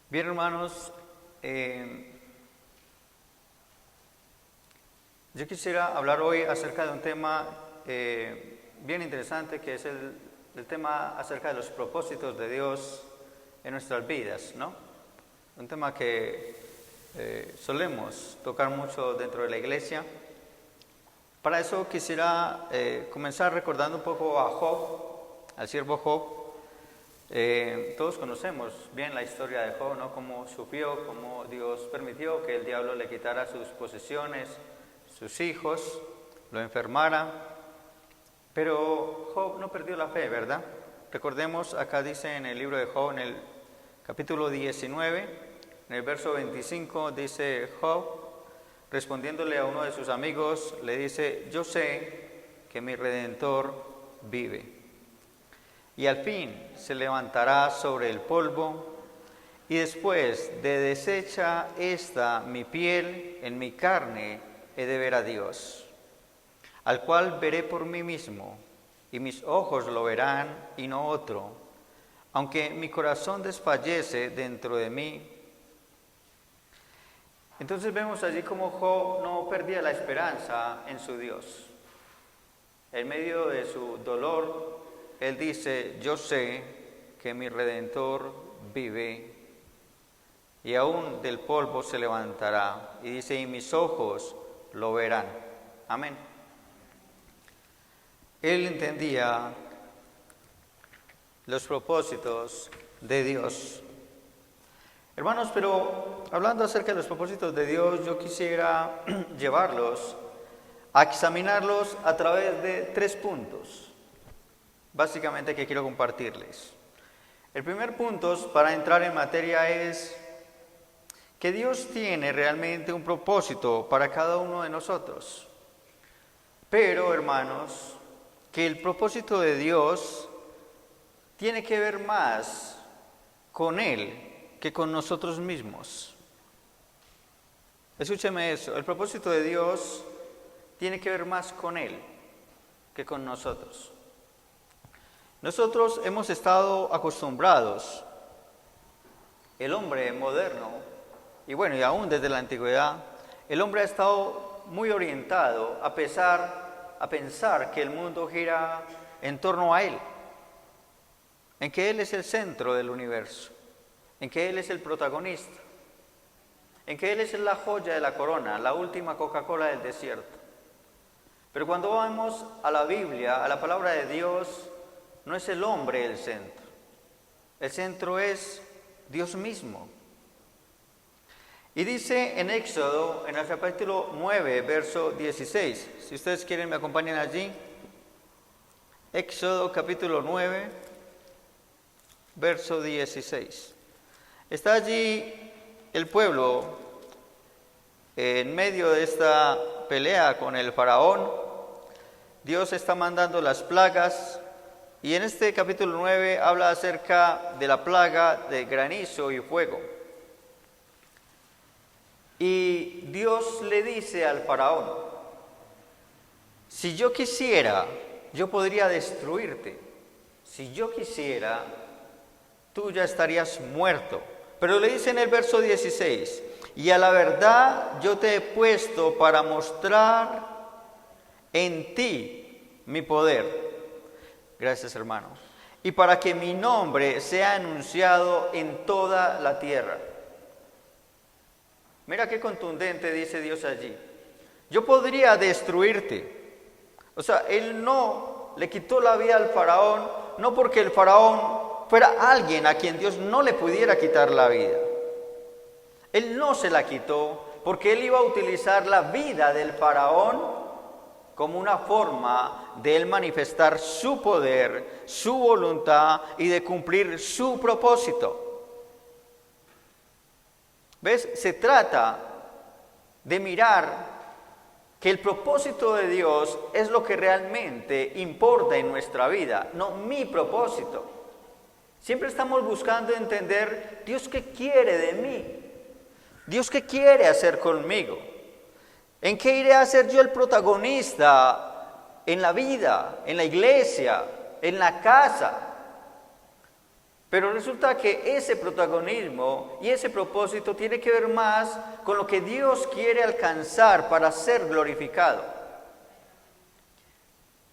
Bien, hermanos, yo quisiera hablar hoy acerca de un tema bien interesante, que es el tema acerca de los propósitos de Dios en nuestras vidas, ¿no? Un tema que solemos tocar mucho dentro de la iglesia. Para eso quisiera comenzar recordando un poco a Job, al siervo Job. Todos conocemos bien la historia de Job, ¿no? Cómo sufrió, cómo Dios permitió que el diablo le quitara sus posesiones, sus hijos, lo enfermara. Pero Job no perdió la fe, ¿verdad? Recordemos, acá dice en el libro de Job, en el capítulo 19, en el verso 25, dice Job, respondiéndole a uno de sus amigos, le dice: yo sé que mi Redentor vive. Y al fin se levantará sobre el polvo, y después de deshecha esta mi piel, en mi carne he de ver a Dios, al cual veré por mí mismo, y mis ojos lo verán y no otro, aunque mi corazón desfallece dentro de mí. Entonces vemos allí como Job no perdía la esperanza en su Dios. En medio de su dolor, él dice: yo sé que mi Redentor vive, y aún del polvo se levantará. Y dice: y mis ojos lo verán. Amén. Él entendía los propósitos de Dios. Hermanos, pero hablando acerca de los propósitos de Dios, yo quisiera llevarlos a examinarlos a través de 3 puntos. Básicamente, que quiero compartirles. El primer punto para entrar en materia es que Dios tiene realmente un propósito para cada uno de nosotros. Pero, hermanos, que el propósito de Dios tiene que ver más con Él que con nosotros mismos. Escúcheme eso, el propósito de Dios tiene que ver más con Él que con nosotros. Nosotros hemos estado acostumbrados, el hombre moderno, y aún desde la antigüedad, el hombre ha estado muy orientado a pensar que el mundo gira en torno a él, en que él es el centro del universo, en que él es el protagonista, en que él es la joya de la corona, la última Coca-Cola del desierto. Pero cuando vamos a la Biblia, a la palabra de Dios, no es el hombre el centro es Dios mismo. Y dice en Éxodo, en el capítulo 9, verso 16, si ustedes quieren me acompañan allí. Éxodo capítulo 9, verso 16. Está allí el pueblo en medio de esta pelea con el faraón. Dios está mandando las plagas. Y en este capítulo 9 habla acerca de la plaga de granizo y fuego. Y Dios le dice al faraón: si yo quisiera, yo podría destruirte. Si yo quisiera, tú ya estarías muerto. Pero le dice en el verso 16: y a la verdad yo te he puesto para mostrar en ti mi poder. Gracias, hermano. Y para que mi nombre sea anunciado en toda la tierra. Mira qué contundente dice Dios allí. Yo podría destruirte. O sea, Él no le quitó la vida al faraón, no porque el faraón fuera alguien a quien Dios no le pudiera quitar la vida. Él no se la quitó porque Él iba a utilizar la vida del faraón como una forma de Él manifestar su poder, su voluntad y de cumplir su propósito. ¿Ves? Se trata de mirar que el propósito de Dios es lo que realmente importa en nuestra vida, no mi propósito. Siempre estamos buscando entender, Dios, ¿qué quiere de mí? Dios, ¿qué quiere hacer conmigo? ¿En qué iré a ser yo el protagonista en la vida, en la iglesia, en la casa? Pero resulta que ese protagonismo y ese propósito tiene que ver más con lo que Dios quiere alcanzar para ser glorificado.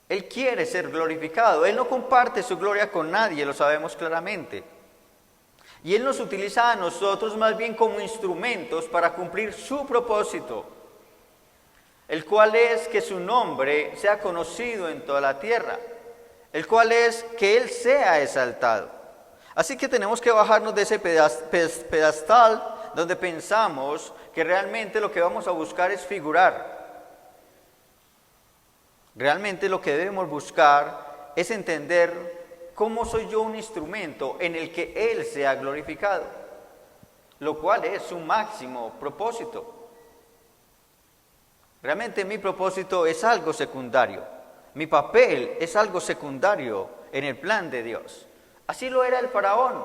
Él quiere ser glorificado. Él no comparte su gloria con nadie, lo sabemos claramente. Y Él nos utiliza a nosotros más bien como instrumentos para cumplir su propósito, el cual es que su nombre sea conocido en toda la tierra, el cual es que Él sea exaltado. Así que tenemos que bajarnos de ese pedestal donde pensamos que realmente lo que vamos a buscar es figurar. Realmente lo que debemos buscar es entender cómo soy yo un instrumento en el que Él sea glorificado, lo cual es su máximo propósito. Realmente mi propósito es algo secundario, mi papel es algo secundario en el plan de Dios. Así lo era el faraón.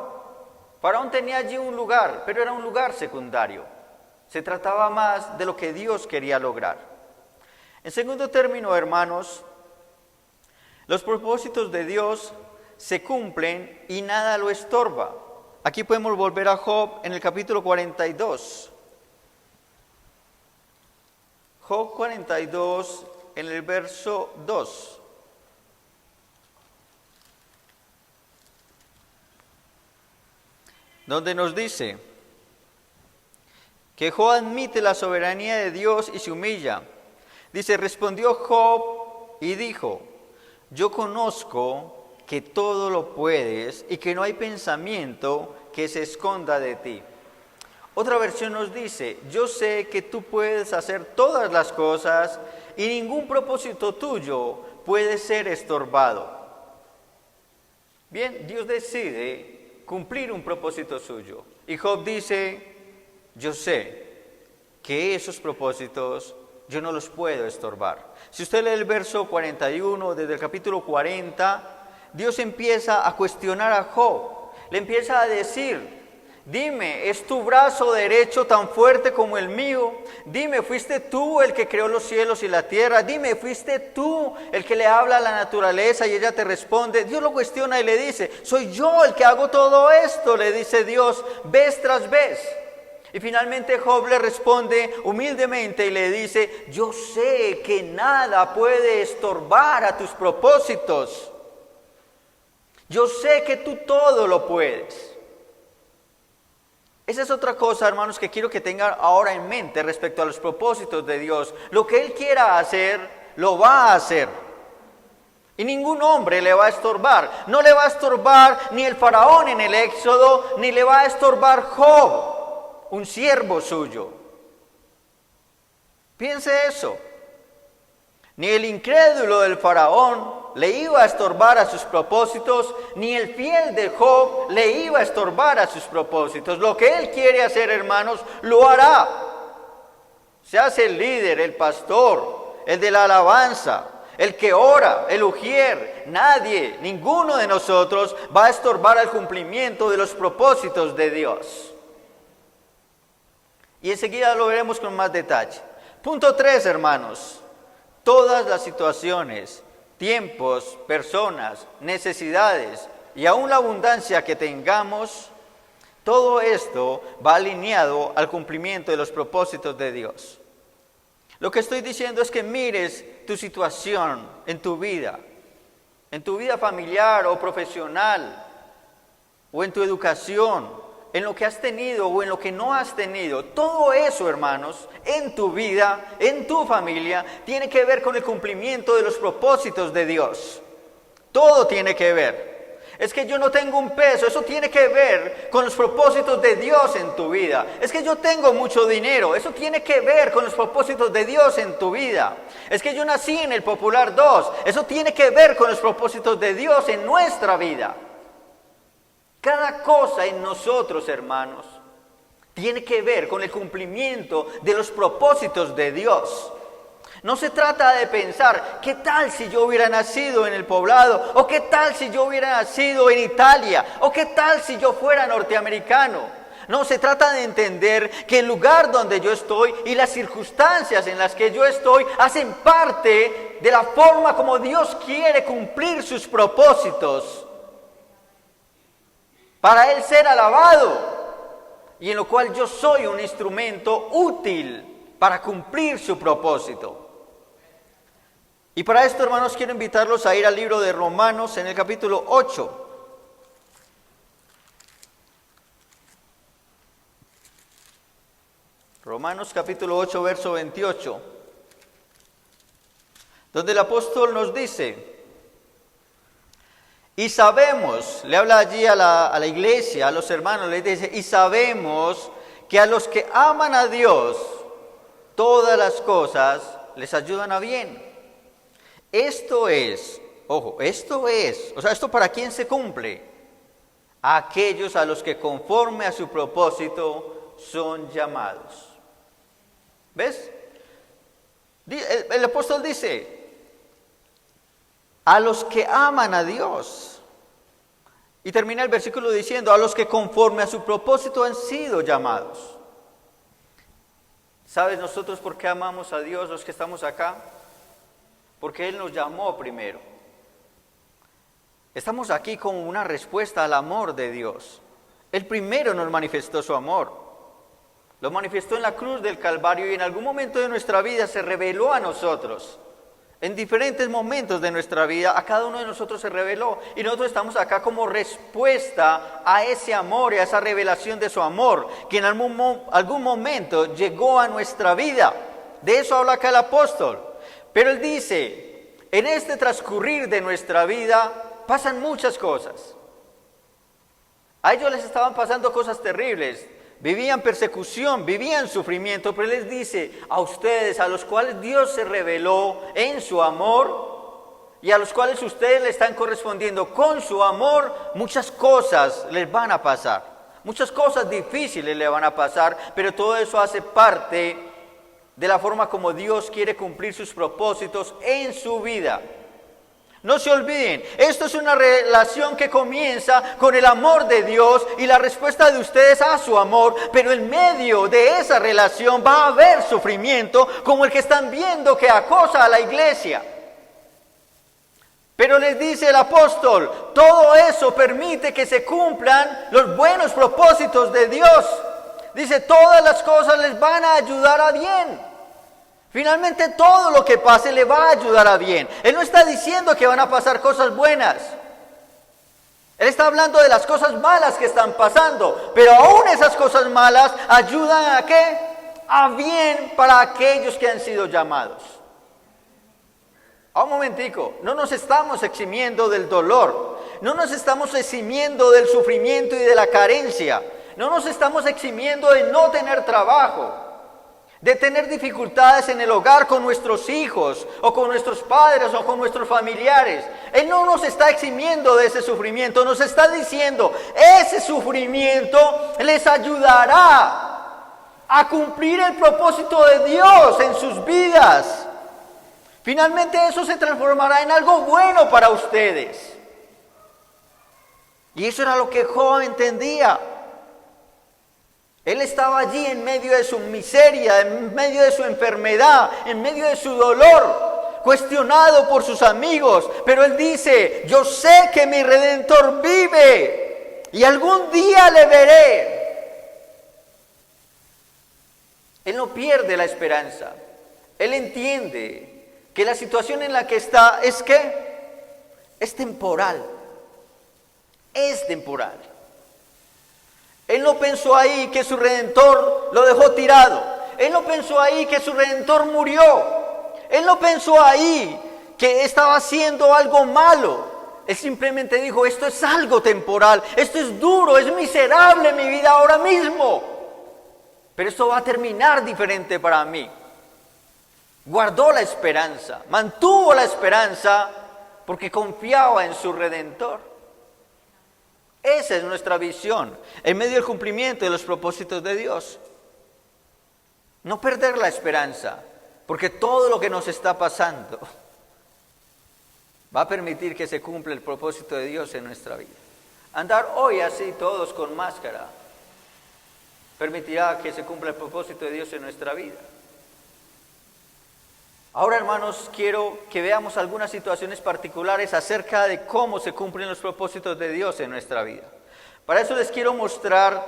Faraón tenía allí un lugar, pero era un lugar secundario. Se trataba más de lo que Dios quería lograr. En segundo término, hermanos, los propósitos de Dios se cumplen y nada lo estorba. Aquí podemos volver a Job en el capítulo 42. Job 42 en el verso 2. Donde nos dice que Job admite la soberanía de Dios y se humilla. Dice, respondió Job y dijo, yo conozco que todo lo puedes y que no hay pensamiento que se esconda de ti. Otra versión nos dice, yo sé que tú puedes hacer todas las cosas y ningún propósito tuyo puede ser estorbado. Bien, Dios decide cumplir un propósito suyo. Y Job dice, yo sé que esos propósitos yo no los puedo estorbar. Si usted lee el verso 41, desde el capítulo 40, Dios empieza a cuestionar a Job. Le empieza a decir, dime, ¿es tu brazo derecho tan fuerte como el mío? Dime, ¿fuiste tú el que creó los cielos y la tierra? Dime, ¿fuiste tú el que le habla a la naturaleza y ella te responde? Dios lo cuestiona y le dice, soy yo el que hago todo esto, le dice Dios, vez tras vez. Y finalmente Job le responde humildemente y le dice, yo sé que nada puede estorbar a tus propósitos. Yo sé que tú todo lo puedes. Esa es otra cosa, hermanos, que quiero que tengan ahora en mente respecto a los propósitos de Dios. Lo que Él quiera hacer, lo va a hacer. Y ningún hombre le va a estorbar. No le va a estorbar ni el faraón en el Éxodo, ni le va a estorbar Job, un siervo suyo. Piense eso. Ni el incrédulo del faraón le iba a estorbar a sus propósitos, ni el fiel de Job le iba a estorbar a sus propósitos. Lo que Él quiere hacer, hermanos, lo hará. Se hace el líder, el pastor, el de la alabanza, el que ora, el ujier. Nadie, ninguno de nosotros va a estorbar al cumplimiento de los propósitos de Dios. Y enseguida lo veremos con más detalle. Punto 3, hermanos. Todas las situaciones, tiempos, personas, necesidades y aún la abundancia que tengamos, todo esto va alineado al cumplimiento de los propósitos de Dios. Lo que estoy diciendo es que mires tu situación en tu vida familiar o profesional, o en tu educación, en lo que has tenido o en lo que no has tenido. Todo eso, hermanos, en tu vida, en tu familia, tiene que ver con el cumplimiento de los propósitos de Dios. Todo tiene que ver. Es que yo no tengo un peso, eso tiene que ver con los propósitos de Dios en tu vida. Es que yo tengo mucho dinero, eso tiene que ver con los propósitos de Dios en tu vida. Es que yo nací en el Popular 2, eso tiene que ver con los propósitos de Dios en nuestra vida. Cada cosa en nosotros, hermanos, tiene que ver con el cumplimiento de los propósitos de Dios. No se trata de pensar, ¿qué tal si yo hubiera nacido en el poblado? ¿O qué tal si yo hubiera nacido en Italia? ¿O qué tal si yo fuera norteamericano? No, se trata de entender que el lugar donde yo estoy y las circunstancias en las que yo estoy hacen parte de la forma como Dios quiere cumplir sus propósitos para Él ser alabado, y en lo cual yo soy un instrumento útil para cumplir su propósito. Y para esto, hermanos, quiero invitarlos a ir al libro de Romanos en el capítulo 8. Romanos capítulo 8, verso 28. Donde el apóstol nos dice, y sabemos, le habla allí a la iglesia, a los hermanos, le dice, y sabemos que a los que aman a Dios, todas las cosas les ayudan a bien. Esto es, ojo, ¿esto para quién se cumple? A aquellos a los que conforme a su propósito son llamados. ¿Ves? El apóstol dice, a los que aman a Dios. Y termina el versículo diciendo, a los que conforme a su propósito han sido llamados. ¿Sabes nosotros por qué amamos a Dios los que estamos acá? Porque Él nos llamó primero. Estamos aquí como una respuesta al amor de Dios. Él primero nos manifestó su amor. Lo manifestó en la cruz del Calvario y en algún momento de nuestra vida se reveló a nosotros. En diferentes momentos de nuestra vida, a cada uno de nosotros se reveló. Y nosotros estamos acá como respuesta a ese amor y a esa revelación de su amor, que en algún momento llegó a nuestra vida. De eso habla acá el apóstol. Pero él dice, en este transcurrir de nuestra vida pasan muchas cosas. A ellos les estaban pasando cosas terribles. Vivían persecución, vivían sufrimiento, pero Él les dice a ustedes, a los cuales Dios se reveló en su amor y a los cuales ustedes le están correspondiendo con su amor, muchas cosas les van a pasar, muchas cosas difíciles le van a pasar, pero todo eso hace parte de la forma como Dios quiere cumplir sus propósitos en su vida. No se olviden, esto es una relación que comienza con el amor de Dios y la respuesta de ustedes a su amor, pero en medio de esa relación va a haber sufrimiento como el que están viendo que acosa a la iglesia. Pero les dice el apóstol, todo eso permite que se cumplan los buenos propósitos de Dios. Dice, todas las cosas les van a ayudar a bien. Finalmente todo lo que pase le va a ayudar a bien. Él no está diciendo que van a pasar cosas buenas. Él está hablando de las cosas malas que están pasando. Pero aún esas cosas malas ayudan ¿a qué? A bien para aquellos que han sido llamados. Un momentico, no nos estamos eximiendo del dolor. No nos estamos eximiendo del sufrimiento y de la carencia. No nos estamos eximiendo de no tener trabajo, de tener dificultades en el hogar con nuestros hijos, o con nuestros padres, o con nuestros familiares. Él no nos está eximiendo de ese sufrimiento, nos está diciendo, ese sufrimiento les ayudará a cumplir el propósito de Dios en sus vidas. Finalmente eso se transformará en algo bueno para ustedes. Y eso era lo que Job entendía. Él estaba allí en medio de su miseria, en medio de su enfermedad, en medio de su dolor, cuestionado por sus amigos. Pero él dice, yo sé que mi Redentor vive y algún día le veré. Él no pierde la esperanza. Él entiende que la situación en la que está es temporal. Es temporal. Él no pensó ahí que su Redentor lo dejó tirado. Él no pensó ahí que su Redentor murió. Él no pensó ahí que estaba haciendo algo malo. Él simplemente dijo, esto es algo temporal, esto es duro, es miserable mi vida ahora mismo. Pero esto va a terminar diferente para mí. Guardó la esperanza, mantuvo la esperanza porque confiaba en su Redentor. Esa es nuestra visión, en medio del cumplimiento de los propósitos de Dios. No perder la esperanza, porque todo lo que nos está pasando va a permitir que se cumpla el propósito de Dios en nuestra vida. Andar hoy así todos con máscara permitirá que se cumpla el propósito de Dios en nuestra vida. Ahora, hermanos, quiero que veamos algunas situaciones particulares acerca de cómo se cumplen los propósitos de Dios en nuestra vida. Para eso les quiero mostrar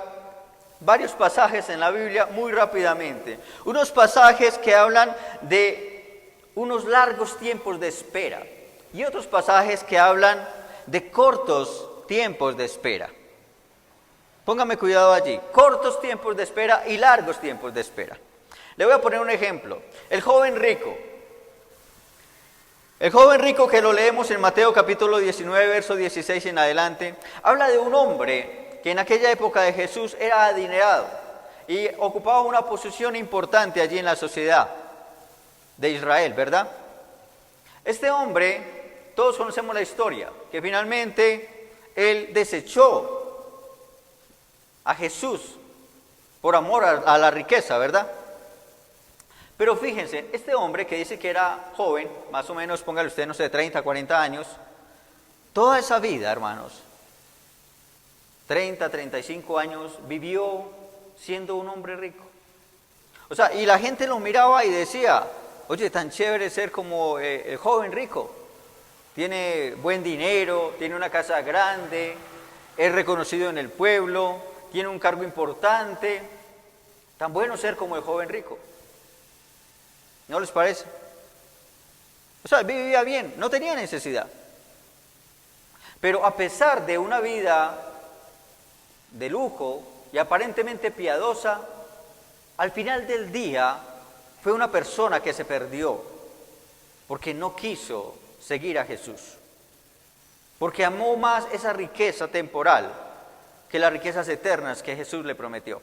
varios pasajes en la Biblia muy rápidamente. Unos pasajes que hablan de unos largos tiempos de espera y otros pasajes que hablan de cortos tiempos de espera. Póngame cuidado allí, cortos tiempos de espera y largos tiempos de espera. Le voy a poner un ejemplo. El joven rico. El joven rico, que lo leemos en Mateo capítulo 19, verso 16 en adelante, habla de un hombre que en aquella época de Jesús era adinerado y ocupaba una posición importante allí en la sociedad de Israel, ¿verdad? Este hombre, todos conocemos la historia, que finalmente él desechó a Jesús por amor a la riqueza, ¿verdad? Pero fíjense, este hombre que dice que era joven, más o menos, póngale usted, no sé, 30, 40 años, toda esa vida, hermanos, 30, 35 años, vivió siendo un hombre rico. O sea, y la gente lo miraba y decía, oye, tan chévere ser como el joven rico. Tiene buen dinero, tiene una casa grande, es reconocido en el pueblo, tiene un cargo importante. Tan bueno ser como el joven rico. ¿No les parece? O sea, vivía bien, no tenía necesidad. Pero a pesar de una vida de lujo y aparentemente piadosa, al final del día fue una persona que se perdió porque no quiso seguir a Jesús. Porque amó más esa riqueza temporal que las riquezas eternas que Jesús le prometió.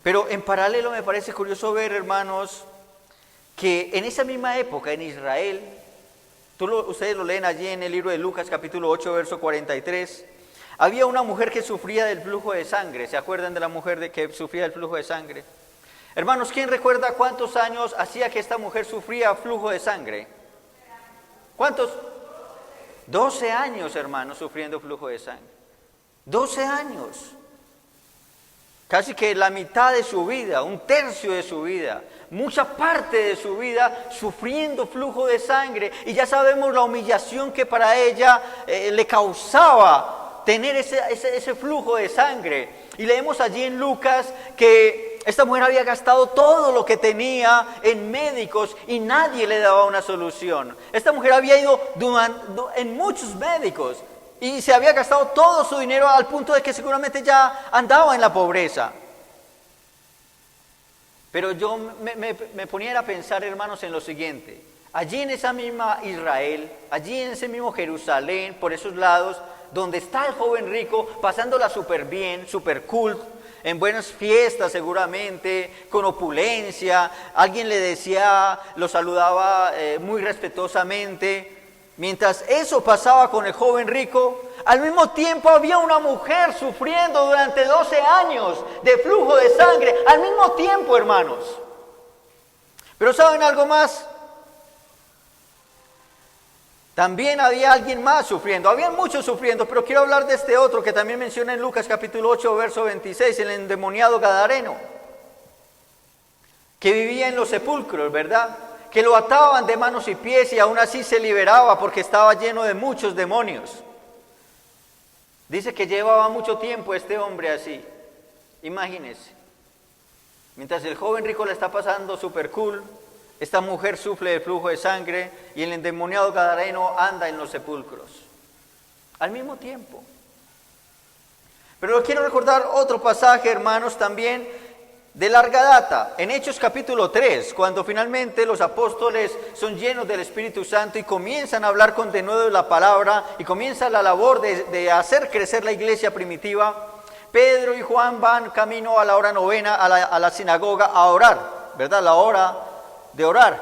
Pero en paralelo me parece curioso ver, hermanos, que en esa misma época en Israel, ustedes lo leen allí en el libro de Lucas capítulo 8, verso 43, había una mujer que sufría del flujo de sangre. ¿Se acuerdan de la mujer que sufría del flujo de sangre? Hermanos, ¿quién recuerda cuántos años hacía que esta mujer sufría flujo de sangre? ¿Cuántos? 12 años, hermanos, sufriendo flujo de sangre. 12 años. Casi que la mitad de su vida, un tercio de su vida, mucha parte de su vida sufriendo flujo de sangre. Y ya sabemos la humillación que para ella le causaba tener ese flujo de sangre. Y leemos allí en Lucas que esta mujer había gastado todo lo que tenía en médicos y nadie le daba una solución. Esta mujer había ido en muchos médicos y se había gastado todo su dinero al punto de que seguramente ya andaba en la pobreza. Pero yo me ponía a pensar, hermanos, en lo siguiente. Allí en esa misma Israel, allí en ese mismo Jerusalén, por esos lados, donde está el joven rico, pasándola súper bien, súper cool, en buenas fiestas seguramente, con opulencia, alguien le decía, lo saludaba muy respetuosamente. Mientras eso pasaba con el joven rico, al mismo tiempo había una mujer sufriendo durante 12 años de flujo de sangre, al mismo tiempo, hermanos. Pero ¿saben algo más? También había alguien más sufriendo, había muchos sufriendo, pero quiero hablar de este otro que también menciona en Lucas capítulo 8, verso 26, el endemoniado gadareno, que vivía en los sepulcros, ¿verdad? Que lo ataban de manos y pies y aún así se liberaba porque estaba lleno de muchos demonios. Dice que llevaba mucho tiempo este hombre así. Imagínense. Mientras el joven rico le está pasando súper cool, esta mujer sufre de flujo de sangre y el endemoniado gadareno anda en los sepulcros. Al mismo tiempo. Pero quiero recordar otro pasaje, hermanos, también de larga data, en Hechos capítulo 3, cuando finalmente los apóstoles son llenos del Espíritu Santo y comienzan a hablar con denuedo de la palabra y comienza la labor de hacer crecer la iglesia primitiva. Pedro y Juan van camino a la hora novena a la sinagoga a orar, ¿verdad? La hora de orar.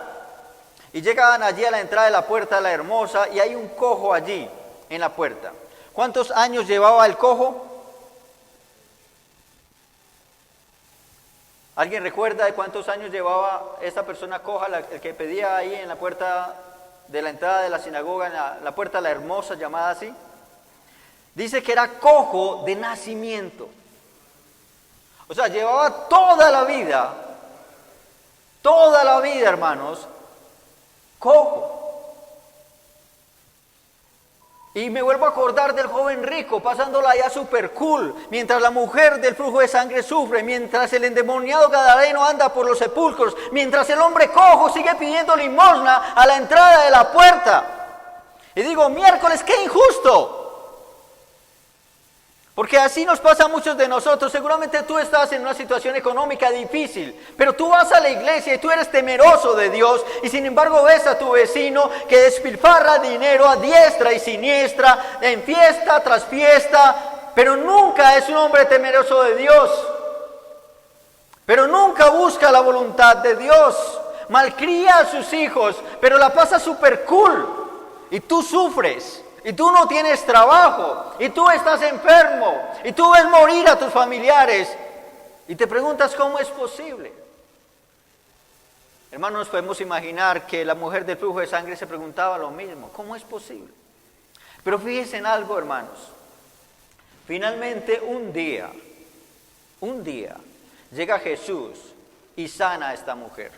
Y llegan allí a la entrada de la puerta de la Hermosa y hay un cojo allí en la puerta. ¿Cuántos años llevaba el cojo? ¿Alguien recuerda de cuántos años llevaba esta persona coja, el que pedía ahí en la puerta de la entrada de la sinagoga, en la puerta la hermosa llamada así? Dice que era cojo de nacimiento. O sea, llevaba toda la vida, hermanos, cojo. Y me vuelvo a acordar del joven rico, pasándola allá super cool, mientras la mujer del flujo de sangre sufre, mientras el endemoniado gadareno anda por los sepulcros, mientras el hombre cojo sigue pidiendo limosna a la entrada de la puerta. Y digo, miércoles, qué injusto. Porque así nos pasa a muchos de nosotros. Seguramente tú estás en una situación económica difícil, pero tú vas a la iglesia y tú eres temeroso de Dios, y sin embargo ves a tu vecino que despilfarra dinero a diestra y siniestra, en fiesta tras fiesta, pero nunca es un hombre temeroso de Dios, pero nunca busca la voluntad de Dios, malcría a sus hijos, pero la pasa súper cool, y tú sufres. Y tú no tienes trabajo, y tú estás enfermo, y tú ves morir a tus familiares, y te preguntas cómo es posible. Hermanos, nos podemos imaginar que la mujer del flujo de sangre se preguntaba lo mismo, ¿cómo es posible? Pero fíjense en algo, hermanos. Finalmente un día, llega Jesús y sana a esta mujer,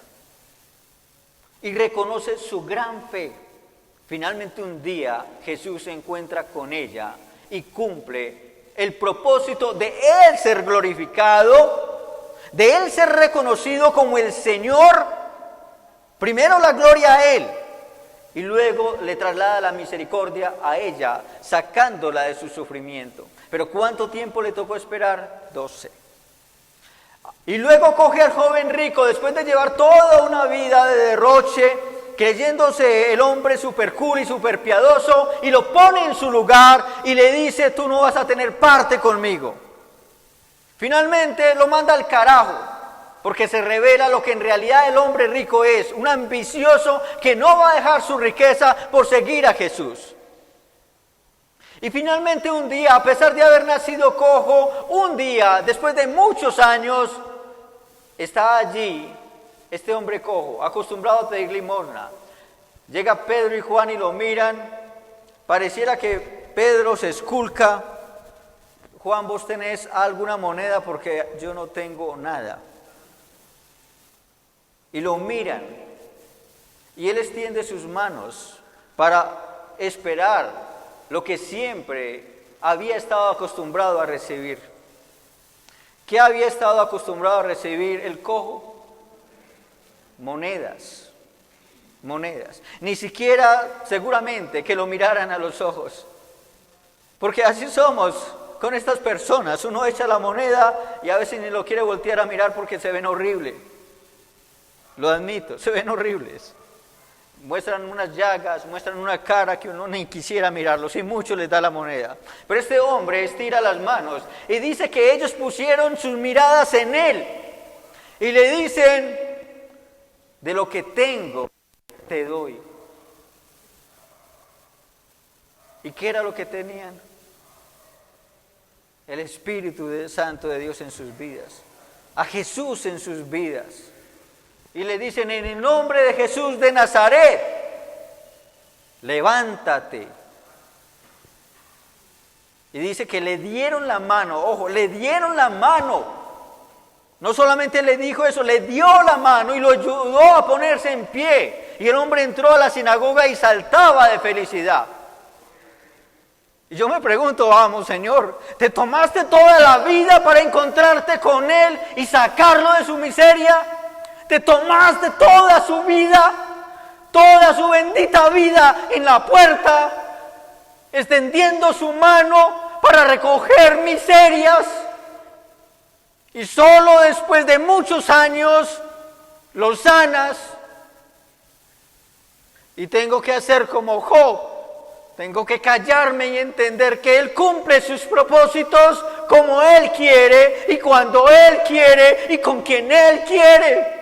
y reconoce su gran fe. Finalmente un día Jesús se encuentra con ella y cumple el propósito de Él ser glorificado, de Él ser reconocido como el Señor. Primero la gloria a Él y luego le traslada la misericordia a ella, sacándola de su sufrimiento. Pero ¿cuánto tiempo le tocó esperar? 12. Y luego coge al joven rico, después de llevar toda una vida de derroche, creyéndose el hombre super cool y super piadoso, y lo pone en su lugar y le dice, tú no vas a tener parte conmigo. Finalmente lo manda al carajo, porque se revela lo que en realidad el hombre rico es, un ambicioso que no va a dejar su riqueza por seguir a Jesús. Y finalmente un día, a pesar de haber nacido cojo, un día, después de muchos años, está allí este hombre cojo, acostumbrado a pedir limosna. Llega Pedro y Juan y lo miran. Pareciera que Pedro se esculca. Juan, ¿vos tenés alguna moneda? Porque yo no tengo nada. Y lo miran. Y él extiende sus manos para esperar lo que siempre había estado acostumbrado a recibir. ¿Qué había estado acostumbrado a recibir el cojo? Monedas. Ni siquiera seguramente que lo miraran a los ojos. Porque así somos con estas personas. Uno echa la moneda y a veces ni lo quiere voltear a mirar porque se ven horribles. Lo admito, se ven horribles. Muestran unas llagas, muestran una cara que uno ni quisiera mirarlos y mucho les da la moneda. Pero este hombre estira las manos y dice que ellos pusieron sus miradas en él. Y le dicen, de lo que tengo, te doy. ¿Y qué era lo que tenían? El Espíritu Santo de Dios en sus vidas, a Jesús en sus vidas. Y le dicen, en el nombre de Jesús de Nazaret, levántate. Y dice que le dieron la mano, ojo, le dieron la mano. No solamente le dijo eso, le dio la mano y lo ayudó a ponerse en pie. Y el hombre entró a la sinagoga y saltaba de felicidad. Y yo me pregunto, vamos, Señor, ¿te tomaste toda la vida para encontrarte con Él y sacarlo de su miseria? ¿Te tomaste toda su vida, toda su bendita vida en la puerta, extendiendo su mano para recoger miserias? Y solo después de muchos años lo sanas. Y tengo que hacer como Job. Tengo que callarme y entender que Él cumple sus propósitos como Él quiere y cuando Él quiere y con quien Él quiere.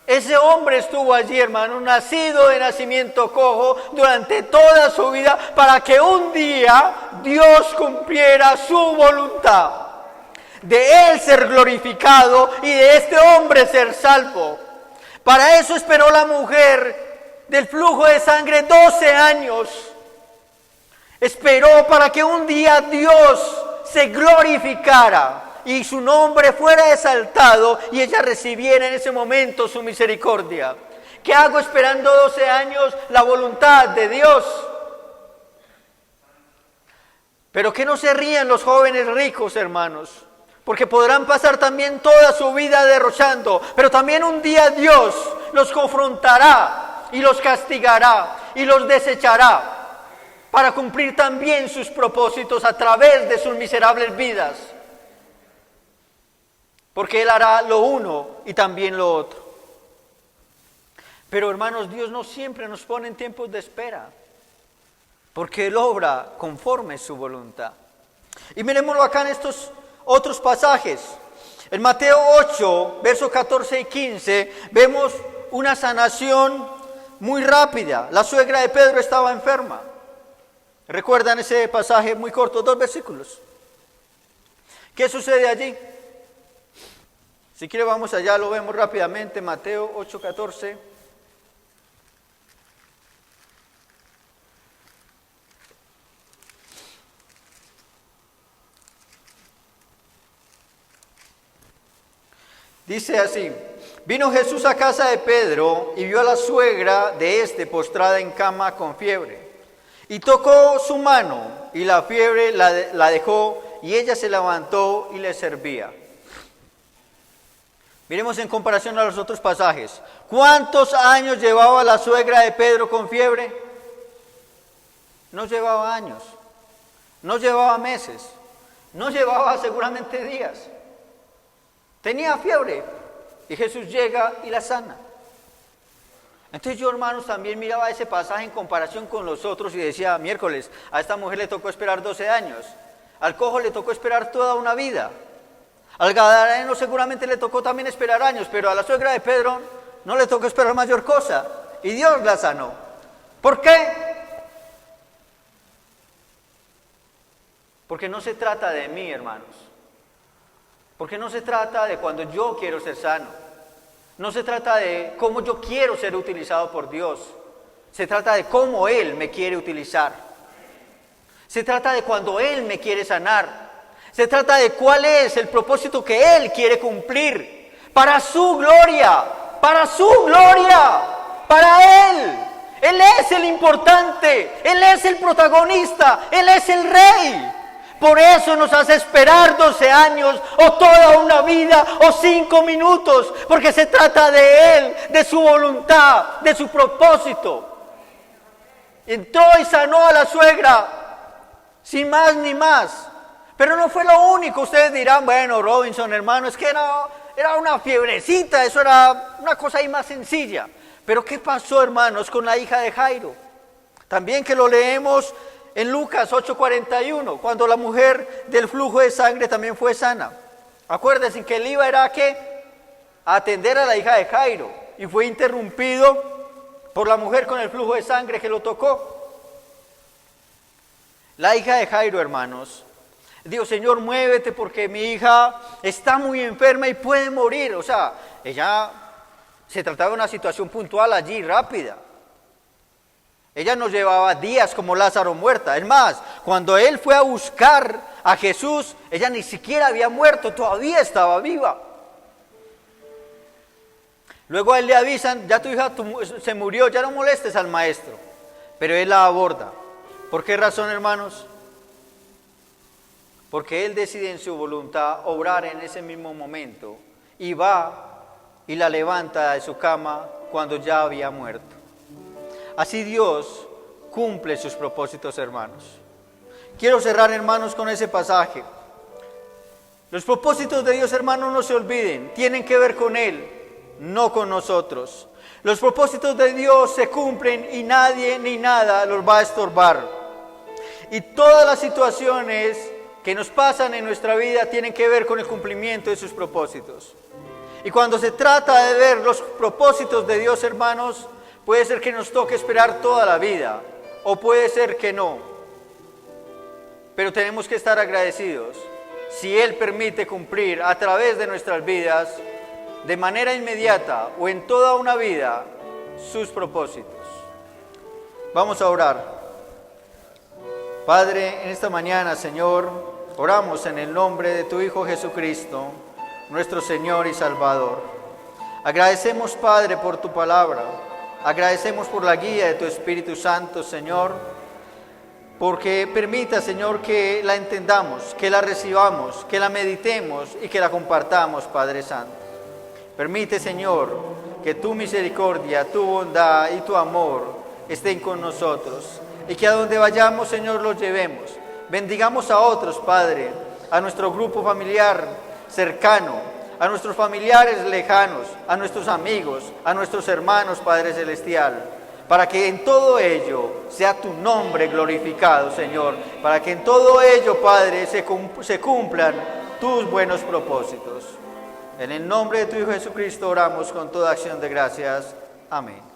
Ese hombre estuvo allí, hermano, nacido de nacimiento cojo durante toda su vida para que un día Dios cumpliera su voluntad. De él ser glorificado y de este hombre ser salvo. Para eso esperó la mujer del flujo de sangre 12 años. Esperó para que un día Dios se glorificara y su nombre fuera exaltado y ella recibiera en ese momento su misericordia. ¿Qué hago esperando 12 años la voluntad de Dios? Pero que no se rían los jóvenes ricos, hermanos, porque podrán pasar también toda su vida derrochando, pero también un día Dios los confrontará y los castigará y los desechará para cumplir también sus propósitos a través de sus miserables vidas. Porque Él hará lo uno y también lo otro. Pero hermanos, Dios no siempre nos pone en tiempos de espera, porque Él obra conforme su voluntad. Y miremoslo acá en estos otros pasajes. En Mateo 8, versos 14 y 15, vemos una sanación muy rápida. La suegra de Pedro estaba enferma. ¿Recuerdan ese pasaje muy corto? 2 versículos. ¿Qué sucede allí? Si quiere vamos allá, lo vemos rápidamente. Mateo 8, 14. Dice así: vino Jesús a casa de Pedro y vio a la suegra de éste postrada en cama con fiebre. Y tocó su mano y la fiebre la dejó y ella se levantó y le servía. Miremos en comparación a los otros pasajes. ¿Cuántos años llevaba la suegra de Pedro con fiebre? No llevaba años, no llevaba meses, no llevaba seguramente días. Tenía fiebre y Jesús llega y la sana. Entonces yo, hermanos, también miraba ese pasaje en comparación con los otros y decía: miércoles, a esta mujer le tocó esperar 12 años, al cojo le tocó esperar toda una vida, al gadareno seguramente le tocó también esperar años, pero a la suegra de Pedro no le tocó esperar mayor cosa y Dios la sanó. ¿Por qué? Porque no se trata de mí, hermanos. Porque no se trata de cuando yo quiero ser sano. No se trata de cómo yo quiero ser utilizado por Dios. Se trata de cómo Él me quiere utilizar. Se trata de cuando Él me quiere sanar. Se trata de cuál es el propósito que Él quiere cumplir. Para su gloria. Para su gloria. Para Él. Él es el importante. Él es el protagonista. Él es el rey. Por eso nos hace esperar 12 años o toda una vida o 5 minutos, porque se trata de Él, de su voluntad, de su propósito. Entró y sanó a la suegra, sin más ni más. Pero no fue lo único. Ustedes dirán: bueno, Robinson, hermano, es que era una fiebrecita, eso era una cosa ahí más sencilla. Pero ¿qué pasó, hermanos, con la hija de Jairo? También que lo leemos en Lucas 8:41, cuando la mujer del flujo de sangre también fue sana. Acuérdense que él iba a atender a la hija de Jairo y fue interrumpido por la mujer con el flujo de sangre que lo tocó. La hija de Jairo, hermanos, dijo: Señor, muévete porque mi hija está muy enferma y puede morir. O sea, ella se trataba de una situación puntual allí, rápida. Ella no llevaba días como Lázaro muerta. Es más, cuando él fue a buscar a Jesús, ella ni siquiera había muerto, todavía estaba viva. Luego a él le avisan: ya tu hija se murió, ya no molestes al maestro. Pero él la aborda. ¿Por qué razón, hermanos? Porque él decide en su voluntad obrar en ese mismo momento y va y la levanta de su cama cuando ya había muerto. Así Dios cumple sus propósitos, hermanos. Quiero cerrar, hermanos, con ese pasaje. Los propósitos de Dios, hermanos, no se olviden, tienen que ver con Él, no con nosotros. Los propósitos de Dios se cumplen y nadie ni nada los va a estorbar. Y todas las situaciones que nos pasan en nuestra vida tienen que ver con el cumplimiento de sus propósitos. Y cuando se trata de ver los propósitos de Dios, hermanos, puede ser que nos toque esperar toda la vida, o puede ser que no. Pero tenemos que estar agradecidos si Él permite cumplir a través de nuestras vidas, de manera inmediata o en toda una vida, sus propósitos. Vamos a orar. Padre, en esta mañana, Señor, oramos en el nombre de tu Hijo Jesucristo, nuestro Señor y Salvador. Agradecemos, Padre, por tu palabra. Agradecemos por la guía de tu Espíritu Santo, Señor, porque permita, Señor, que la entendamos, que la recibamos, que la meditemos y que la compartamos, Padre Santo. Permite, Señor, que tu misericordia, tu bondad y tu amor estén con nosotros y que a donde vayamos, Señor, los llevemos. Bendigamos a otros, Padre, a nuestro grupo familiar cercano, a nuestros familiares lejanos, a nuestros amigos, a nuestros hermanos, Padre Celestial, para que en todo ello sea tu nombre glorificado, Señor, para que en todo ello, Padre, se cumplan tus buenos propósitos. En el nombre de tu Hijo Jesucristo oramos con toda acción de gracias. Amén.